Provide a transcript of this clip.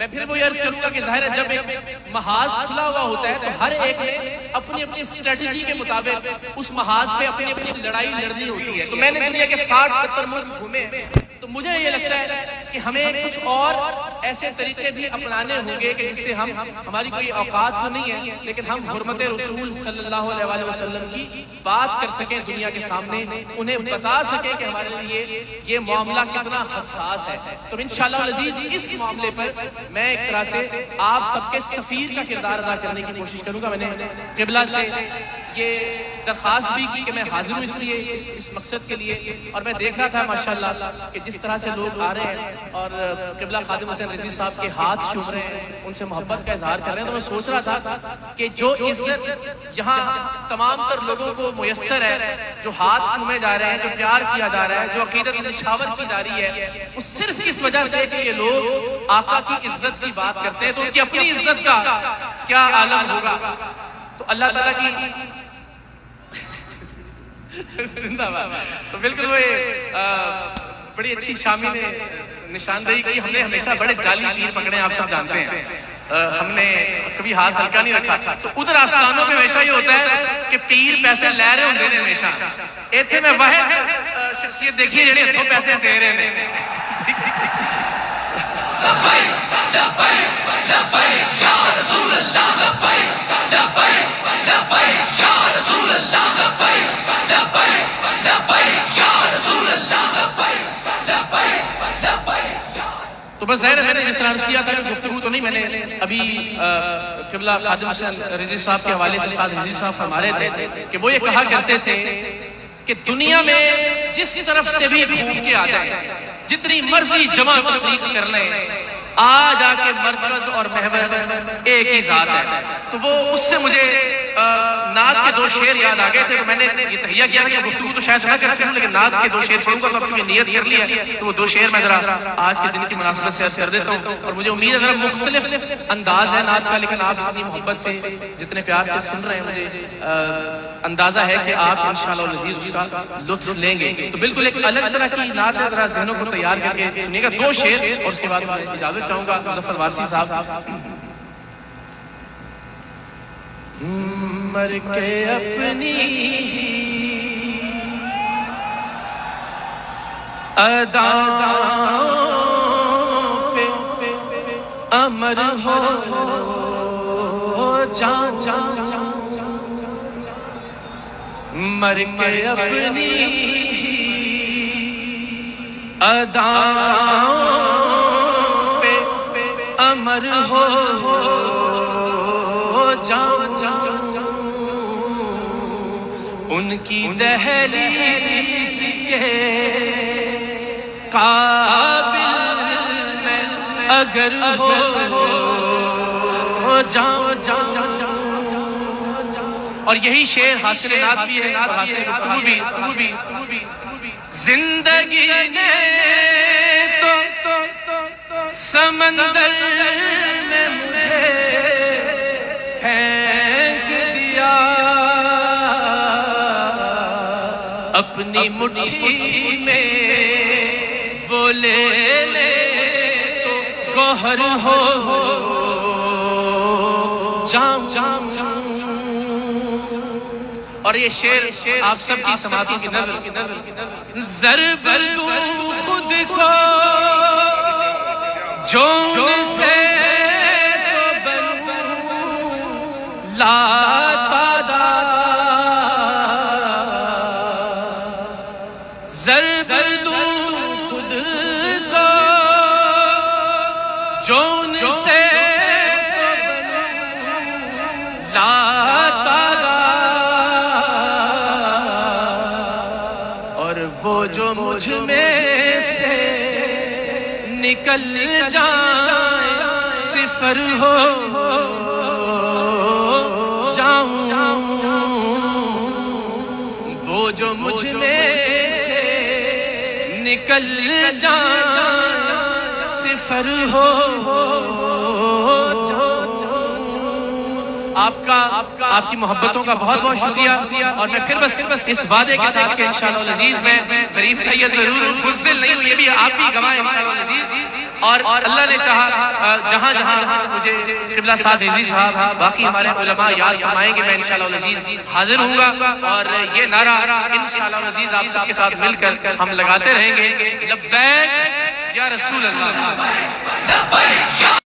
میں پھر وہ عرض کروں گا کہ ظاہر ہے جب ایک محاذ کھلا ہوا ہوتا ہے تو ہر ایک نے اپنی اپنی اسٹریٹجی کے مطابق اس محاذ پہ اپنی اپنی لڑائی لڑنی ہوتی ہے. تو میں نے دنیا کے 60-70 ملک گھومے تو مجھے یہ لگتا ہے کہ ہمیں کچھ اور ایسے طریقے بھی اپنانے ہوں گے کہ جس سے ہماری کوئی اوقات تو نہیں ہے لیکن ہم حرمت رسول صلی اللہ علیہ وسلم کی بات کر سکیں دنیا کے سامنے, انہیں بتا سکیں کہ ہمارے لیے یہ معاملہ کتنا حساس ہے. تو انشاءاللہ العزیز اس معاملے پر میں ایک طرح سے آپ سب کے سفیر کا کردار ادا کرنے کی کوشش کروں گا. میں نے قبلہ سے یہ درخواست بھی کی کہ میں حاضر ہوں اس لیے اس مقصد کے لیے, اور میں دیکھ رہا تھا ماشاءاللہ کہ جس طرح سے لوگ آ رہے ہیں اور قبلہ خادم حسین رضوی صاحب کے ہاتھ چھو رہے ہیں, ان سے محبت کا اظہار کر رہے ہیں, تو میں سوچ رہا تھا کہ جو عزت یہاں تمام تر لوگوں کو میسر ہے, جو ہاتھ چھومے جا رہے ہیں, جو پیار کیا جا رہا ہے, جو عقیدت نشاور کی جا رہی ہے, وہ صرف اس وجہ سے کہ یہ لوگ آقا کی عزت کی بات کرتے ہیں, تو ان کی اپنی عزت کا کیا عالم ہوگا. تو اللہ تعالیٰ کی زندہ باد. تو بالکل وہ بڑی اچھی شامی نے نشاندہی کی. ہم نے ہمیشہ بڑے جعلی تیر پکڑے ہیں, آپ سب جانتے ہیں, ہم نے کبھی ہاتھ ہلکا نہیں رکھا. تو ادھر آستانوں پہ ہمیشہ یہ ہوتا ہے کہ پیر پیسے لے رہے ہوندے نے ہمیشہ. ایتھے میں واحد شخصیت دیکھیے جڑے ہتھوں پیسے دے رہے نے. لبیک لبیک لبیک یا رسول اللہ, لبیک لبیک لبیک یا رسول اللہ, لبیک لبیک لبیک یا رسول اللہ, لبیک لبیک لبیک. تو بس ظاہر ہے میں نے جس طرح عرض کیا تھا کہ گفتگو تو نہیں, میں نے ابھی قبلہ خادم حسین رضوی صاحب کے حوالے سے ساتھ رضوی صاحب فرما رہے تھے کہ وہ یہ کہا کرتے تھے کہ دنیا میں جس طرف سے بھی گھوم کے آ جائیں, جتنی مرضی جمع تبلیغ کر لیں, آ جا کے مرکز اور محور ایک ہی ذات ہے. تو وہ اس سے مجھے نعت کے 2 شعر یاد آ گئے تھے. تو میں نے یہ تہیہ کیا کہ گفتگو تو شاید نہ کر سکوں لیکن نعت کے 2 شعر پڑھوں گا. تو اب چونکہ نیت کر لی ہے تو وہ 2 شعر میں ذرا آج کے دن کی مناسبت سے عرض کر دیتا ہوں. اور مجھے امید ہے ذرا مختلف انداز ہے نعت کا, لیکن آپ اتنی محبت سے جتنے پیار سے سن رہے ہیں مجھے اندازہ ہے کہ آپ انشاءاللہ العزیز اس کا لطف لیں گے. تو بالکل ایک الگ طرح کی نعت ہے, ذرا ذہنوں کو تیار کر کے سنیے گا 2 شعر اور اس کے بعد میں اجازت چاہوں گا مظفر وارثی صاحب. مر کے اپنی اداؤں پہ امر ہو جان جان, مر کے اپنی اداؤں پہ امر ہو جان جان, ان کی دہلیز کے قابل میں اگر ہو جان جان. اور یہی شعر حاصل نعت بھی ہے, حاصل گفتگو بھی. زندگی نے تو سمندر میں مجھے پھینک دیا, اپنی مٹھی میں وہ لے لے تو گوہر ہو جام جام. اور یہ شعر آپ سب کی سماعتوں کی نظر ضرب دوں خود کو جون سے تو بنوں لا تعداد, ضرب دوں خود کو جون سے تو بنوں لا تعداد, وہ جو مجھ میں سے نکل جائے صفر ہو جاؤں, وہ جو مجھ میں سے نکل جائے صفر ہو جاؤں. آپ کی محبتوں کا بہت بہت شکریہ، اور میں پھر بس اس وعدے کے ساتھ کہ انشاءاللہ العزیز میں غریب سید ضرور بزدل نہیں ہوں، یہ بھی آپ بھی گواہ ہیں انشاءاللہ العزیز، اور اللہ نے چاہا جہاں جہاں مجھے قبلہ سعد رضوی صاحب باقی ہمارے علماء یاد فرمائیں گے، میں انشاءاللہ العزیز حاضر ہوں گا، اور یہ نعرہ انشاءاللہ العزیز آپ سب کے ساتھ مل کر ہم لگاتے رہیں گے، لبیک یا رسول اللہ، لبیک یا